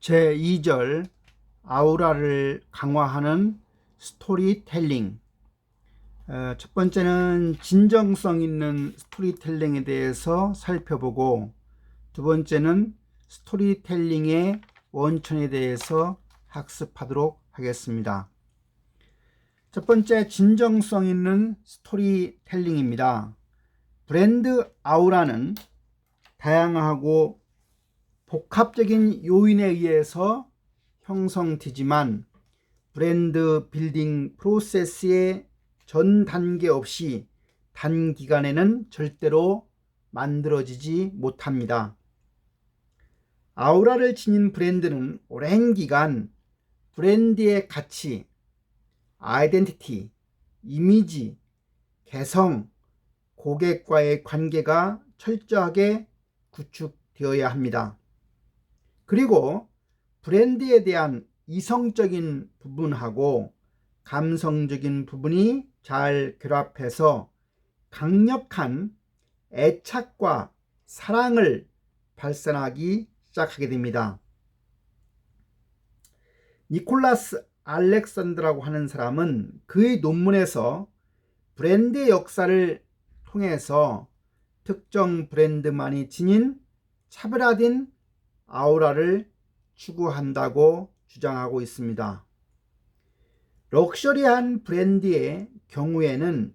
제2절 아우라를 강화하는 스토리텔링. 첫 번째는 진정성 있는 스토리텔링에 대해서 살펴보고, 두 번째는 스토리텔링의 원천에 대해서 학습하도록 하겠습니다. 첫 번째, 진정성 있는 스토리텔링입니다. 브랜드 아우라는 다양하고 복합적인 요인에 의해서 형성되지만 브랜드 빌딩 프로세스의 전 단계 없이 단기간에는 절대로 만들어지지 못합니다. 아우라를 지닌 브랜드는 오랜 기간 브랜드의 가치, 아이덴티티, 이미지, 개성, 고객과의 관계가 철저하게 구축되어야 합니다. 그리고 브랜드에 대한 이성적인 부분하고 감성적인 부분이 잘 결합해서 강력한 애착과 사랑을 발산하기 시작하게 됩니다. 니콜라스 알렉산더라고 하는 사람은 그의 논문에서 브랜드의 역사를 통해서 특정 브랜드만이 지닌 차별화된 아우라를 추구한다고 주장하고 있습니다. 럭셔리한 브랜드의 경우에는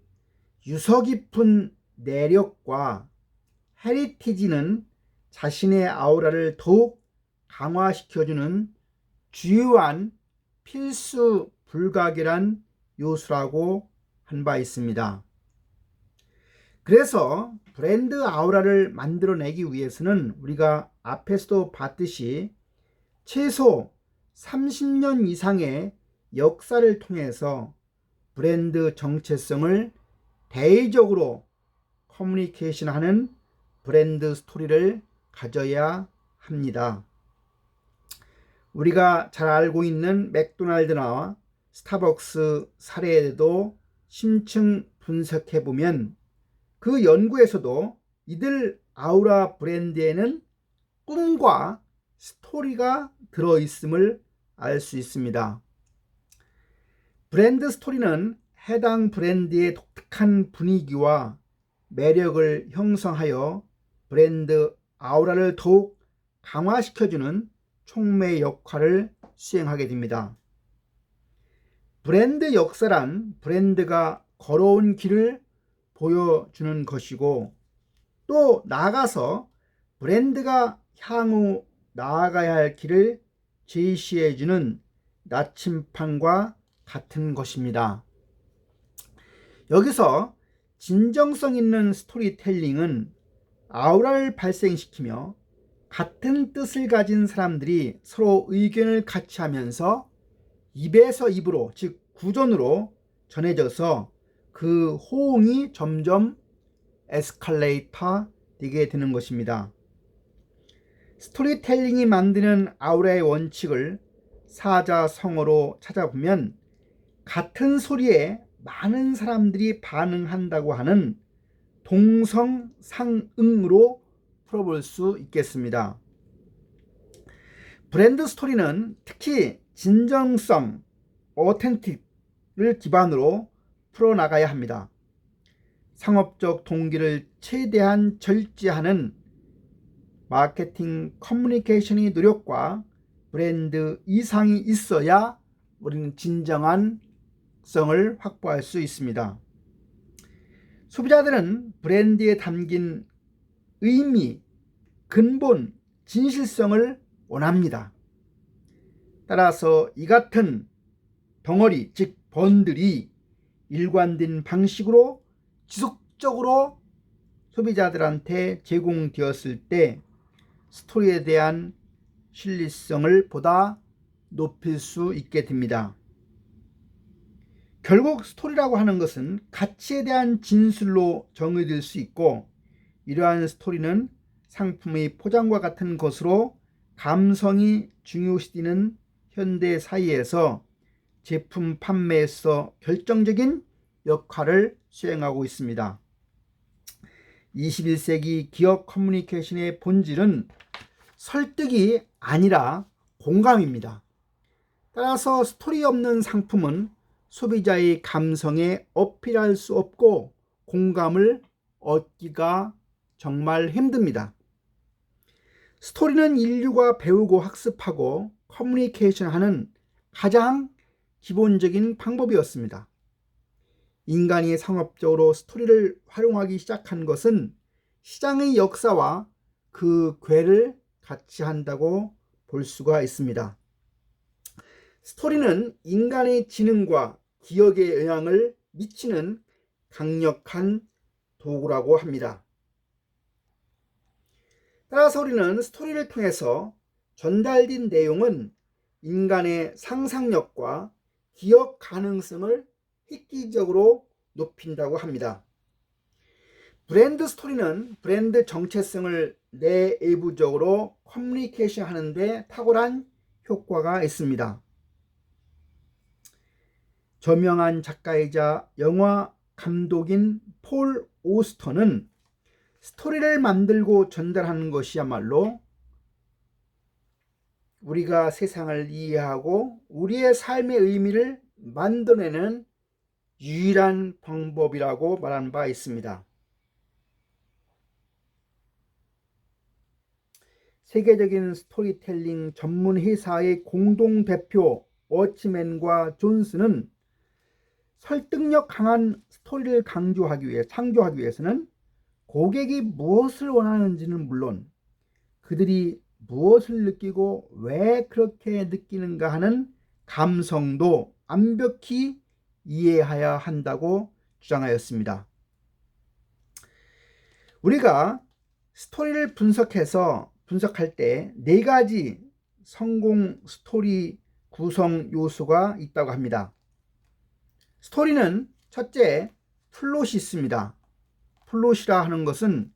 유서 깊은 내력과 헤리티지는 자신의 아우라를 더욱 강화시켜주는 주요한 필수 불가결한 요소라고 한 바 있습니다. 그래서 브랜드 아우라를 만들어내기 위해서는 우리가 앞에서도 봤듯이 최소 30년 이상의 역사를 통해서 브랜드 정체성을 대의적으로 커뮤니케이션하는 브랜드 스토리를 가져야 합니다. 우리가 잘 알고 있는 맥도날드나 스타벅스 사례에도 심층 분석해 보면 그 연구에서도 이들 아우라 브랜드에는 꿈과 스토리가 들어있음을 알 수 있습니다. 브랜드 스토리는 해당 브랜드의 독특한 분위기와 매력을 형성하여 브랜드 아우라를 더욱 강화시켜주는 촉매 역할을 수행하게 됩니다. 브랜드 역사란 브랜드가 걸어온 길을 보여주는 것이고, 또 나아가서 브랜드가 향후 나아가야 할 길을 제시해주는 나침판과 같은 것입니다. 여기서 진정성 있는 스토리텔링은 아우라를 발생시키며 같은 뜻을 가진 사람들이 서로 의견을 같이 하면서 입에서 입으로, 즉 구전으로 전해져서 그 호응이 점점 에스컬레이터 되게 되는 것입니다. 스토리텔링이 만드는 아우라의 원칙을 사자성어로 찾아보면 같은 소리에 많은 사람들이 반응한다고 하는 동성상응으로 풀어볼 수 있겠습니다. 브랜드 스토리는 특히 진정성, 어텐틱을 기반으로 풀어나가야 합니다. 상업적 동기를 최대한 절제하는 마케팅 커뮤니케이션의 노력과 브랜드 이상이 있어야 우리는 진정한 성을 확보할 수 있습니다. 소비자들은 브랜드에 담긴 의미, 근본, 진실성을 원합니다. 따라서 이 같은 덩어리, 즉 번들이 일관된 방식으로 지속적으로 소비자들한테 제공되었을 때 스토리에 대한 신뢰성을 보다 높일 수 있게 됩니다. 결국 스토리라고 하는 것은 가치에 대한 진술로 정의될 수 있고, 이러한 스토리는 상품의 포장과 같은 것으로 감성이 중요시되는 현대 사회에서 제품 판매에서 결정적인 역할을 수행하고 있습니다. 21세기 기업 커뮤니케이션의 본질은 설득이 아니라 공감입니다. 따라서 스토리 없는 상품은 소비자의 감성에 어필할 수 없고 공감을 얻기가 정말 힘듭니다. 스토리는 인류가 배우고 학습하고 커뮤니케이션하는 가장 기본적인 방법이었습니다. 인간이 상업적으로 스토리를 활용하기 시작한 것은 시장의 역사와 그 궤를 같이 한다고 볼 수가 있습니다. 스토리는 인간의 지능과 기억에 영향을 미치는 강력한 도구라고 합니다. 따라서 우리는 스토리를 통해서 전달된 내용은 인간의 상상력과 기억 가능성을 획기적으로 높인다고 합니다. 브랜드 스토리는 브랜드 정체성을 내부적으로 커뮤니케이션 하는데 탁월한 효과가 있습니다. 저명한 작가이자 영화 감독인 폴 오스터는 스토리를 만들고 전달하는 것이야말로 우리가 세상을 이해하고 우리의 삶의 의미를 만들어내는 유일한 방법이라고 말한 바 있습니다. 세계적인 스토리텔링 전문 회사의 공동 대표 워치맨과 존스는 설득력 강한 스토리를 창조하기 위해서는 고객이 무엇을 원하는지는 물론 그들이 무엇을 느끼고 왜 그렇게 느끼는가 하는 감성도 완벽히 이해해야 한다고 주장하였습니다. 우리가 스토리를 분석할 때 4가지 성공 스토리 구성 요소가 있다고 합니다. 스토리는 첫째, 플롯이 있습니다. 플롯이라 하는 것은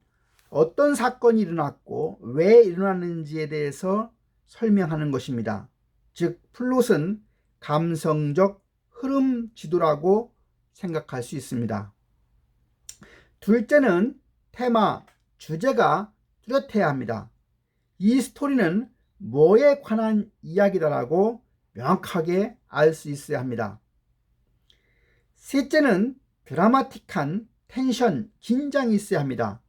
어떤 사건이 일어났고 왜 일어났는지에 대해서 설명하는 것입니다. 즉, 플롯은 감성적 흐름 지도라고 생각할 수 있습니다. 둘째는 테마, 주제가 뚜렷해야 합니다. 이 스토리는 뭐에 관한 이야기다라고 명확하게 알 수 있어야 합니다. 셋째는 드라마틱한 텐션, 긴장이 있어야 합니다.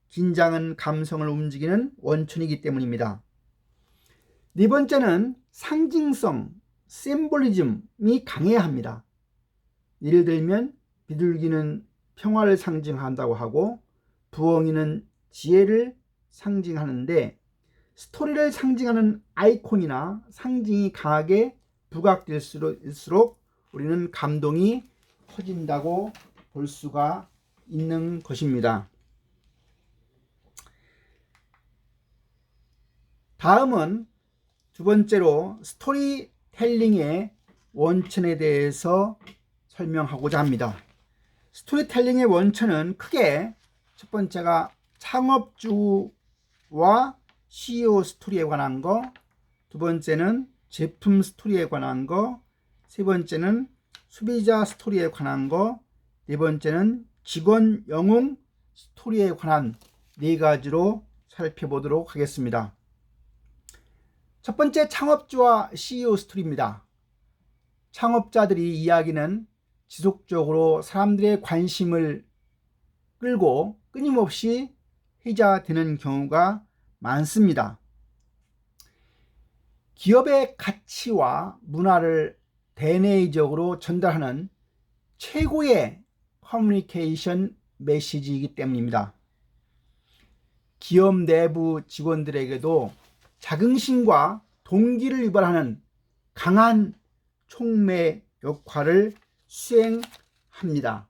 긴장은 감성을 움직이는 원천이기 때문입니다. 네 번째는 상징성, 심볼리즘이 강해야 합니다. 예를 들면 비둘기는 평화를 상징한다고 하고 부엉이는 지혜를 상징하는데 스토리를 상징하는 아이콘이나 상징이 강하게 부각될수록 우리는 감동이 커진다고 볼 수가 있는 것입니다. 다음은 두 번째로 스토리텔링의 원천에 대해서 설명하고자 합니다. 스토리텔링의 원천은 크게 첫 번째가 창업주와 CEO 스토리에 관한 거, 두 번째는 제품 스토리에 관한 거, 세 번째는 소비자 스토리에 관한 거, 네 번째는 직원 영웅 스토리에 관한 4가지로 살펴보도록 하겠습니다. 첫 번째, 창업주와 CEO 스토리입니다. 창업자들이 이야기는 지속적으로 사람들의 관심을 끌고 끊임없이 회자되는 경우가 많습니다. 기업의 가치와 문화를 대내적으로 전달하는 최고의 커뮤니케이션 메시지이기 때문입니다. 기업 내부 직원들에게도 자긍심과 동기를 유발하는 강한 촉매 역할을 수행합니다.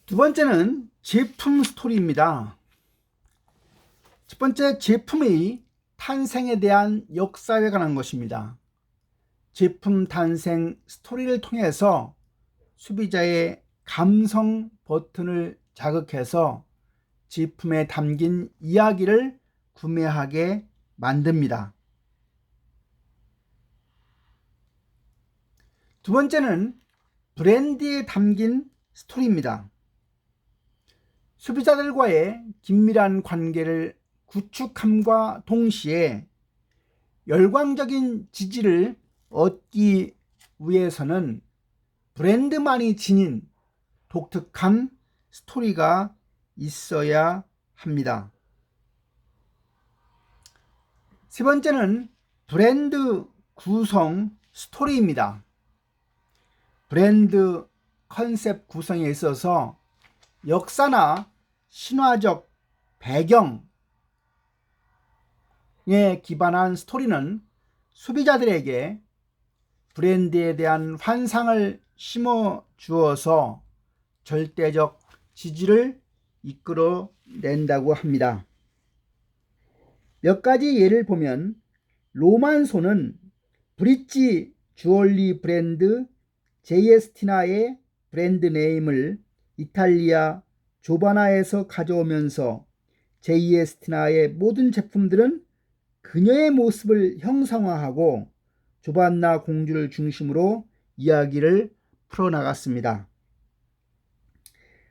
두 번째는 제품 스토리입니다. 첫 번째, 제품의 탄생에 대한 역사에 관한 것입니다. 제품 탄생 스토리를 통해서 소비자의 감성 버튼을 자극해서 제품에 담긴 이야기를 구매하게 만듭니다. 두 번째는 브랜드에 담긴 스토리입니다. 소비자들과의 긴밀한 관계를 구축함과 동시에 열광적인 지지를 얻기 위해서는 브랜드만이 지닌 독특한 스토리가 있어야 합니다. 세 번째는 브랜드 구성 스토리입니다. 브랜드 컨셉 구성에 있어서 역사나 신화적 배경에 기반한 스토리는 소비자들에게 브랜드에 대한 환상을 심어 주어서 절대적 지지를 이끌어낸다고 합니다. 몇 가지 예를 보면 로만소는 브릿지 주얼리 브랜드 제이에스티나의 브랜드 네임을 이탈리아 조바나에서 가져오면서 제이에스티나의 모든 제품들은 그녀의 모습을 형상화하고 조반나 공주를 중심으로 이야기를 풀어나갔습니다.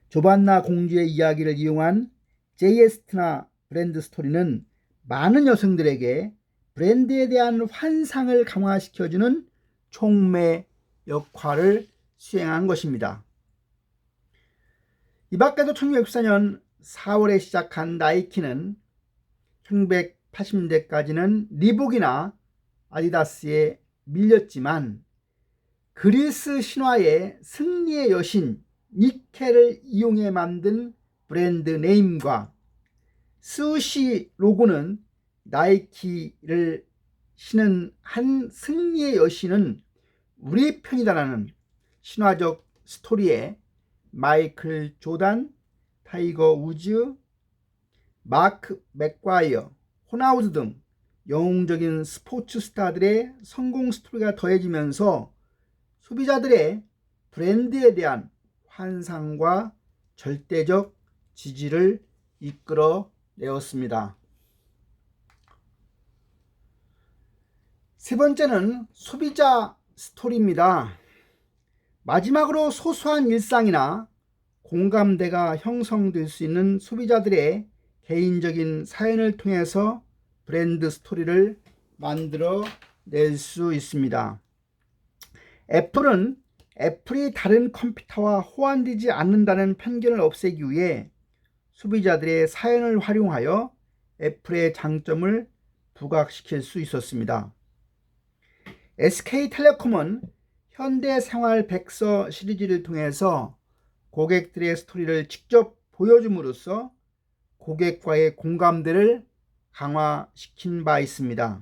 조반나 공주의 이야기를 이용한 제이에스티나 브랜드 스토리는 많은 여성들에게 브랜드에 대한 환상을 강화시켜주는 촉매 역할을 수행한 것입니다. 이 밖에도 1964년 4월에 시작한 나이키는 1980년대까지는 리복이나 아디다스에 밀렸지만 그리스 신화의 승리의 여신 니케를 이용해 만든 브랜드 네임과 스우시 로고는 나이키를 신은 한 승리의 여신은 우리 편이다라는 신화적 스토리에 마이클 조단, 타이거 우즈, 마크 맥과이어, 호나우드 등 영웅적인 스포츠 스타들의 성공 스토리가 더해지면서 소비자들의 브랜드에 대한 환상과 절대적 지지를 이끌어내었습니다. 세 번째는 소비자 스토리입니다. 마지막으로 소소한 일상이나 공감대가 형성될 수 있는 소비자들의 개인적인 사연을 통해서 브랜드 스토리를 만들어낼 수 있습니다. 애플은 애플이 다른 컴퓨터와 호환되지 않는다는 편견을 없애기 위해 소비자들의 사연을 활용하여 애플의 장점을 부각시킬 수 있었습니다. SK텔레콤은 현대생활 백서 시리즈를 통해서 고객들의 스토리를 직접 보여줌으로써 고객과의 공감대를 강화시킨 바 있습니다.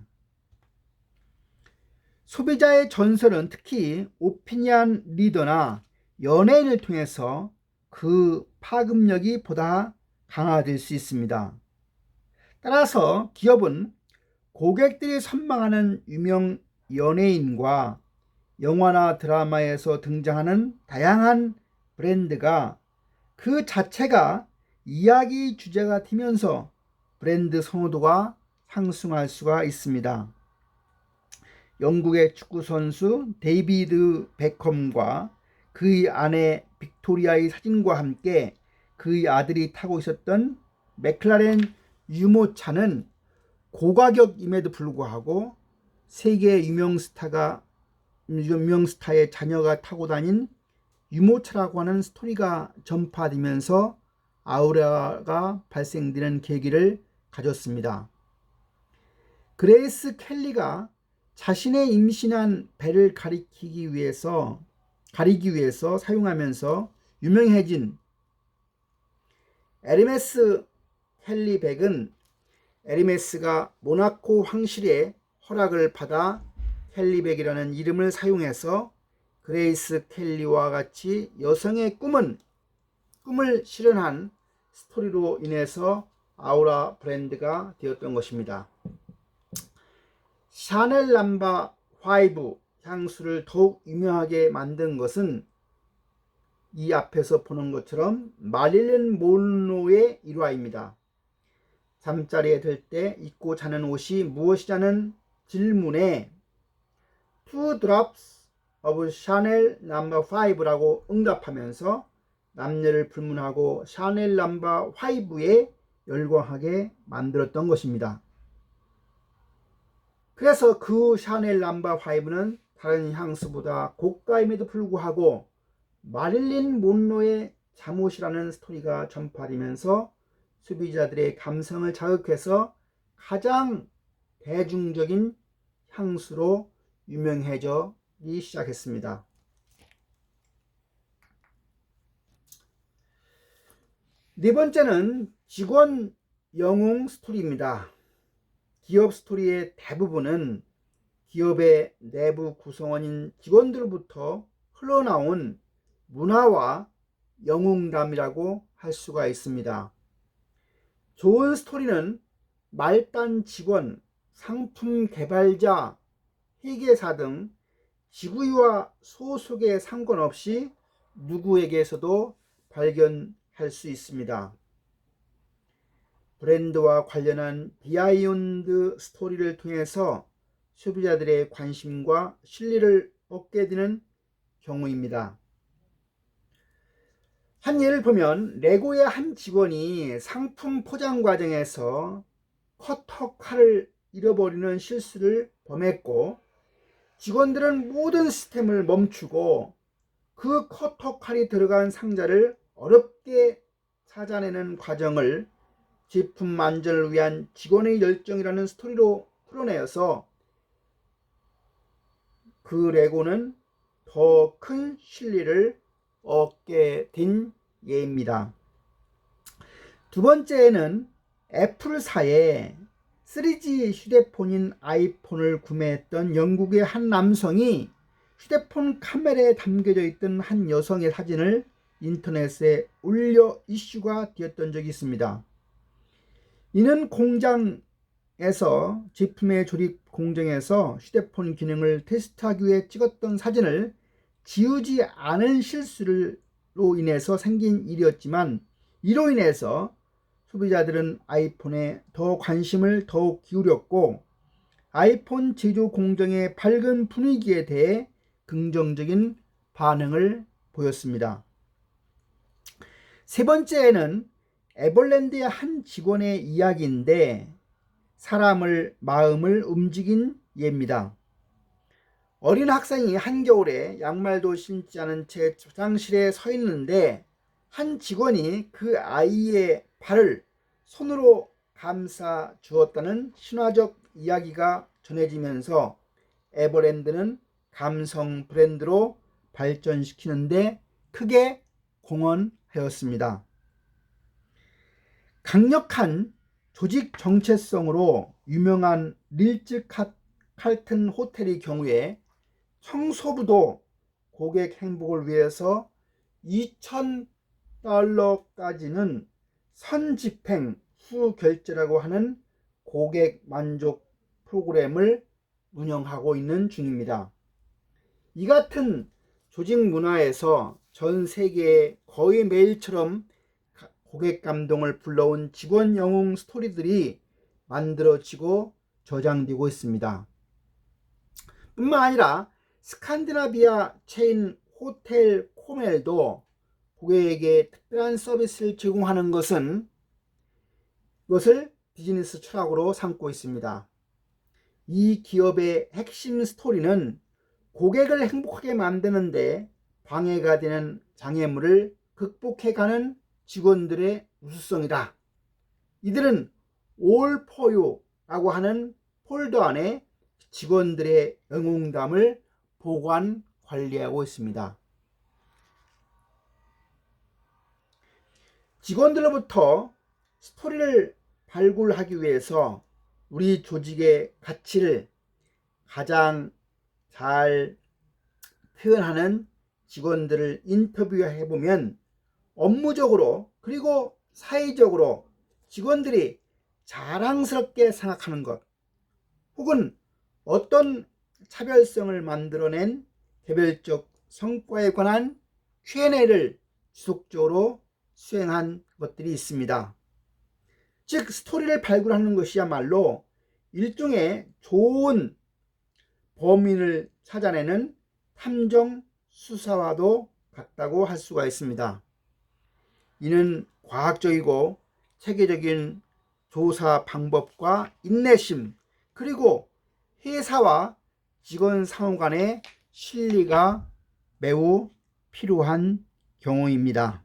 소비자의 전설은 특히 오피니언 리더나 연예인을 통해서 그 파급력이 보다 강화될 수 있습니다. 따라서 기업은 고객들이 선망하는 유명 연예인과 영화나 드라마에서 등장하는 다양한 브랜드가 그 자체가 이야기 주제가 되면서 브랜드 선호도가 상승할 수가 있습니다. 영국의 축구 선수 데이비드 베컴과 그의 아내 빅토리아의 사진과 함께 그의 아들이 타고 있었던 맥클라렌 유모차는 고가격임에도 불구하고 세계 유명 스타의 자녀가 타고 다닌 유모차라고 하는 스토리가 전파되면서 아우라가 발생되는 계기를 가졌습니다. 그레이스 켈리가 자신의 임신한 배를 가리기 위해서 사용하면서 유명해진 에르메스 켈리 백은 에르메스가 모나코 황실의 허락을 받아 켈리백이라는 이름을 사용해서 그레이스 켈리와 같이 여성의 꿈을 실현한 스토리로 인해서 아우라 브랜드가 되었던 것입니다. 샤넬 넘버 5 향수를 더욱 유명하게 만든 것은 이 앞에서 보는 것처럼 마릴린 몬로의 일화입니다. 잠자리에 들 때 입고 자는 옷이 무엇이냐는 질문에 2 drops of Chanel No. 5라고 응답하면서 남녀를 불문하고 샤넬 넘버 5에 열광하게 만들었던 것입니다. 그래서 그 샤넬 넘버 5는 다른 향수보다 고가임에도 불구하고 마릴린 몬로의 잠옷이라는 스토리가 전파되면서 소비자들의 감성을 자극해서 가장 대중적인 향수로 유명해지기 시작했습니다. 네 번째는 직원 영웅 스토리입니다. 기업 스토리의 대부분은 기업의 내부 구성원인 직원들로부터 흘러나온 문화와 영웅담이라고 할 수가 있습니다. 좋은 스토리는 말단 직원, 상품 개발자, 회계사 등 직위와 소속에 상관없이 누구에게서도 발견할 수 있습니다. 브랜드와 관련한 비하인드 스토리를 통해서 소비자들의 관심과 신뢰를 얻게 되는 경우입니다. 한 예를 보면 레고의 한 직원이 상품 포장 과정에서 커터 칼을 잃어버리는 실수를 범했고 직원들은 모든 시스템을 멈추고 그 커터 칼이 들어간 상자를 어렵게 찾아내는 과정을 제품 안전을 위한 직원의 열정이라는 스토리로 풀어내어서 그 레고는 더 큰 신뢰를 얻게 된 예입니다. 두 번째는 애플사의 3G 휴대폰인 아이폰을 구매했던 영국의 한 남성이 휴대폰 카메라에 담겨져 있던 한 여성의 사진을 인터넷에 올려 이슈가 되었던 적이 있습니다. 이는 공장에서 제품의 조립 공정에서 휴대폰 기능을 테스트하기 위해 찍었던 사진을 지우지 않은 실수로 인해서 생긴 일이었지만 이로 인해서 소비자들은 아이폰에 더 관심을 더욱 기울였고 아이폰 제조 공정의 밝은 분위기에 대해 긍정적인 반응을 보였습니다. 세 번째는 에버랜드의 한 직원의 이야기인데 마음을 움직인 예입니다. 어린 학생이 한겨울에 양말도 신지 않은 채 화장실에 서 있는데 한 직원이 그 아이의 발을 손으로 감싸 주었다는 신화적 이야기가 전해지면서 에버랜드는 감성 브랜드로 발전시키는데 크게 공헌하였습니다. 강력한 조직 정체성으로 유명한 릴츠 칼튼 호텔의 경우에 청소부도 고객 행복을 위해서 $2,000까지는 선집행 후 결제라고 하는 고객 만족 프로그램을 운영하고 있는 중입니다. 이 같은 조직 문화에서 전 세계에 거의 매일처럼 고객 감동을 불러온 직원 영웅 스토리들이 만들어지고 저장되고 있습니다. 뿐만 아니라 스칸디나비아 체인 호텔 코멜도 고객에게 특별한 서비스를 제공하는 것을 비즈니스 철학으로 삼고 있습니다. 이 기업의 핵심 스토리는 고객을 행복하게 만드는데 방해가 되는 장애물을 극복해가는 직원들의 우수성이다. 이들은 All for You라고 하는 폴더 안에 직원들의 영웅담을 보관 관리하고 있습니다. 직원들로부터 스토리를 발굴하기 위해서 우리 조직의 가치를 가장 잘 표현하는 직원들을 인터뷰해 보면 업무적으로 그리고 사회적으로 직원들이 자랑스럽게 생각하는 것 혹은 어떤 차별성을 만들어낸 개별적 성과에 관한 Q&A를 지속적으로 수행한 것들이 있습니다. 즉 스토리를 발굴하는 것이야말로 일종의 좋은 범인을 찾아내는 탐정 수사와도 같다고 할 수가 있습니다. 이는 과학적이고 체계적인 조사 방법과 인내심, 그리고 회사와 직원 상호 간의 신뢰가 매우 필요한 경우입니다.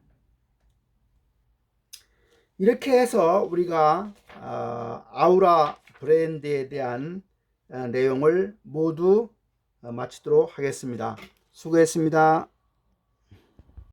이렇게 해서 우리가 아우라 브랜드에 대한 내용을 모두 마치도록 하겠습니다. 수고했습니다.